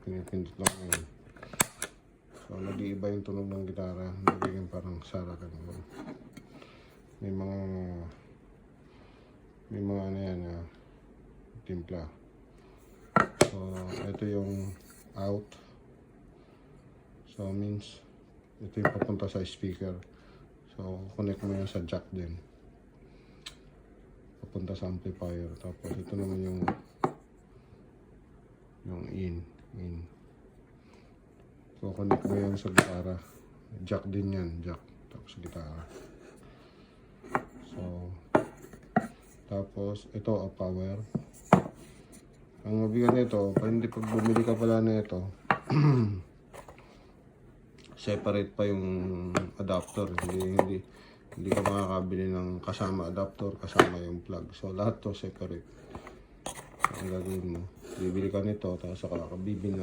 pinipindot lang ngayon. So, nag-iiba yung tunog ng gitara. Nagiging parang sara ka naman. May mga ano yan, timpla. So, ito yung out. So, means, ito yung papunta sa speaker. So, connect mo yan sa jack din. Papunta sa amplifier. Tapos, ito naman yung in. So, connect mo yan sa gitara. Jack din yan, jack. Tapos, sa gitara. So, tapos, ito, power. Ang mabigat nito, pag bumili ka pala nito, separate pa yung adapter. Hindi ka makakabili ng kasama adapter, kasama yung plug. So, lahat to separate. So, ang gagawin mo, bibili ka nito, tapos saka bibili